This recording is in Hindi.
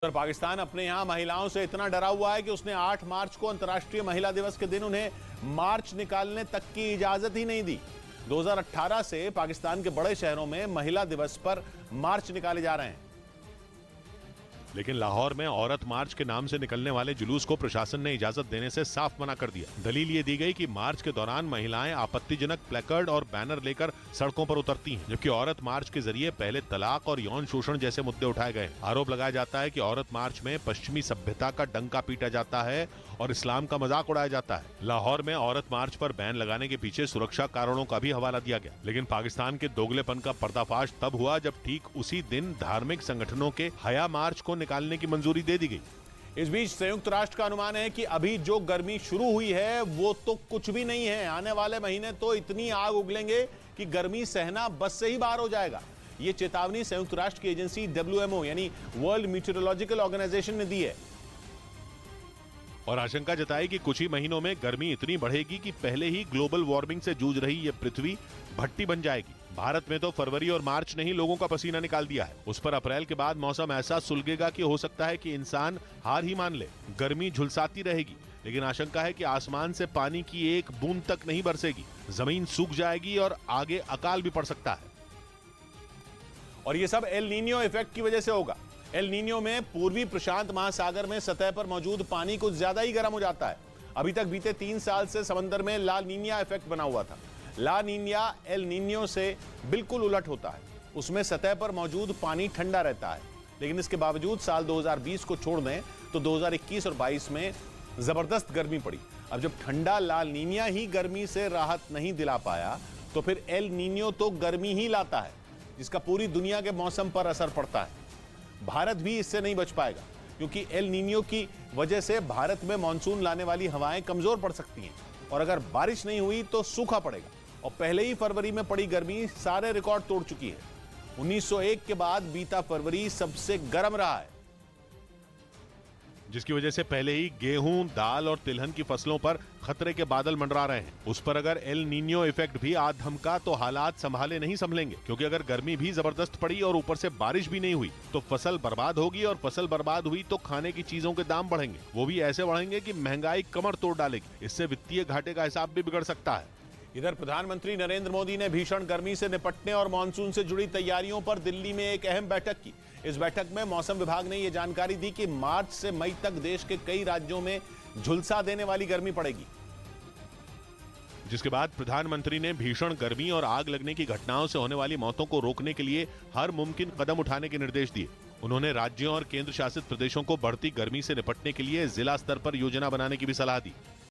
उत्तर पाकिस्तान अपने यहां महिलाओं से इतना डरा हुआ है कि उसने 8 मार्च को अंतर्राष्ट्रीय महिला दिवस के दिन उन्हें मार्च निकालने तक की इजाजत ही नहीं दी। 2018 से पाकिस्तान के बड़े शहरों में महिला दिवस पर मार्च निकाले जा रहे हैं, लेकिन लाहौर में औरत मार्च के नाम से निकलने वाले जुलूस को प्रशासन ने इजाजत देने से साफ मना कर दिया। दलील ये दी गई कि मार्च के दौरान महिलाएं आपत्तिजनक प्लेकार्ड और बैनर लेकर सड़कों पर उतरती हैं, जबकि औरत मार्च के जरिए पहले तलाक और यौन शोषण जैसे मुद्दे उठाए गए। आरोप लगाया जाता है कि औरत मार्च में पश्चिमी सभ्यता का डंका पीटा जाता है और इस्लाम का मजाक उड़ाया जाता है। लाहौर में औरत मार्च पर बैन लगाने के पीछे सुरक्षा कारणों का भी हवाला दिया गया, लेकिन पाकिस्तान के दोगलेपन का पर्दाफाश तब हुआ जब ठीक उसी दिन धार्मिक संगठनों के हया मार्च को निकालने की मंजूरी दे दी गई। इस बीच संयुक्त राष्ट्र का अनुमान है कि अभी जो गर्मी शुरू हुई है वो तो कुछ भी नहीं है। आने वाले महीने तो इतनी आग उगलेंगे कि गर्मी सहना बस से ही बाहर हो जाएगा। ये चेतावनी संयुक्त राष्ट्र की एजेंसी WMO यानी वर्ल्ड मीटरोलॉजिकल ऑर्गेनाइजेशन ने दी है और आशंका जताई कि कुछ ही महीनों में गर्मी इतनी बढ़ेगी कि पहले ही ग्लोबल वार्मिंग से जूझ रही ये पृथ्वी भट्टी बन जाएगी। भारत में तो फरवरी और मार्च ने ही लोगों का पसीना निकाल दिया है। उस पर अप्रैल के बाद मौसम ऐसा सुलगेगा कि हो सकता है कि इंसान हार ही मान ले। गर्मी झुलसाती रहेगी, लेकिन आशंका है कि आसमान से पानी की एक बूंद तक नहीं बरसेगी। जमीन सूख जाएगी और आगे अकाल भी पड़ सकता है। और ये सब एल नीनियो इफेक्ट की वजह से होगा। एल नीनियो में पूर्वी प्रशांत महासागर में सतह पर मौजूद पानी कुछ ज्यादा ही गर्म हो जाता है। अभी तक बीते 3 साल से समंदर में ला नीनिया इफेक्ट बना हुआ था। ला नीनिया एल नीनियो से बिल्कुल उलट होता है। उसमें सतह पर मौजूद पानी ठंडा रहता है, लेकिन इसके बावजूद साल 2020 को छोड़ दें तो 2021 और 22 में जबरदस्त गर्मी पड़ी। अब जब ठंडा ला नीनिया ही गर्मी से राहत नहीं दिला पाया तो फिर एल नीनियो तो गर्मी ही लाता है, जिसका पूरी दुनिया के मौसम पर असर पड़ता है। भारत भी इससे नहीं बच पाएगा, क्योंकि एल नीनियो की वजह से भारत में मानसून लाने वाली हवाएं कमजोर पड़ सकती हैं और अगर बारिश नहीं हुई तो सूखा पड़ेगा। और पहले ही फरवरी में पड़ी गर्मी सारे रिकॉर्ड तोड़ चुकी है। 1901 के बाद बीता फरवरी सबसे गर्म रहा है, जिसकी वजह से पहले ही गेहूं, दाल और तिलहन की फसलों पर खतरे के बादल मंडरा रहे हैं। उस पर अगर एल नीनियो इफेक्ट भी आ धमका तो हालात संभाले नहीं संभलेंगे, क्योंकि अगर गर्मी भी जबरदस्त पड़ी और ऊपर से बारिश भी नहीं हुई तो फसल बर्बाद होगी, और फसल बर्बाद हुई तो खाने की चीजों के दाम बढ़ेंगे। वो भी ऐसे बढ़ेंगे कि महंगाई कमर तोड़ डालेगी। इससे वित्तीय घाटे का हिसाब भी बिगड़ सकता है। इधर प्रधानमंत्री नरेंद्र मोदी ने भीषण गर्मी से निपटने और मानसून से जुड़ी तैयारियों पर दिल्ली में एक अहम बैठक की। इस बैठक में मौसम विभाग ने यह जानकारी दी कि मार्च से मई तक देश के कई राज्यों में झुलसा देने वाली गर्मी पड़ेगी, जिसके बाद प्रधानमंत्री ने भीषण गर्मी और आग लगने की घटनाओं से होने वाली मौतों को रोकने के लिए हर मुमकिन कदम उठाने के निर्देश दिए। उन्होंने राज्यों और केंद्र शासित प्रदेशों को बढ़ती गर्मी से निपटने के लिए जिला स्तर पर योजना बनाने की भी सलाह दी।